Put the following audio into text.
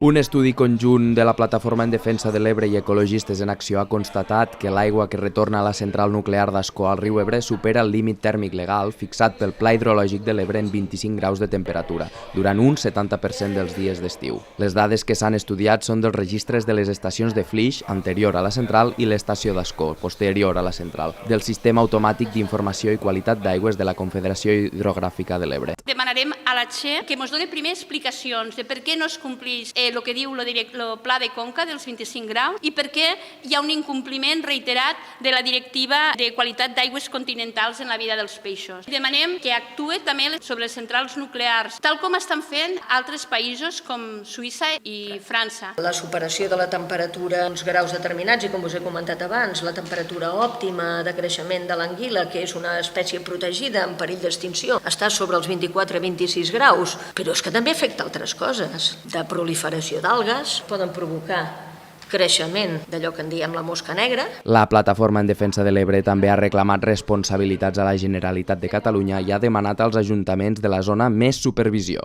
Un estudi conjunt de la Plataforma en Defensa de l'Ebre i Ecologistes en Acció ha constatat que l'aigua que retorna a la central nuclear d'Ascó al riu Ebre supera el límit tèrmic legal fixat pel Pla Hidrològic de l'Ebre en 25 graus de temperatura, durant un 70% dels dies d'estiu. Les dades que s'han estudiat són dels registres de les estacions de Flix, anterior a la central, i l'estació d'Ascó, posterior a la central, del Sistema Automàtic d'Informació i Qualitat d'Aigües de la Confederació Hidrogràfica de l'Ebre. Demanarem a la Che que ens doni primer explicacions de per què no es compleix el que diu el Pla de Conca dels 25 graus i per què hi ha un incompliment reiterat de la Directiva de Qualitat d'Aigües Continentals en la vida dels peixos. Demanem que actuï també sobre les centrals nuclears, tal com estan fent altres països com Suïssa i França. La superació de la temperatura a uns graus determinats, i com us he comentat abans, la temperatura òptima de creixement de l'anguila, que és una espècie protegida en perill d'extinció, està sobre els 24-26 graus, però és que també afecta altres coses. De proliferació d'algues, poden provocar creixement d'allò que en diem la mosca negra. La Plataforma en Defensa de l'Ebre també ha reclamat responsabilitats a la Generalitat de Catalunya i ha demanat als ajuntaments de la zona més supervisió.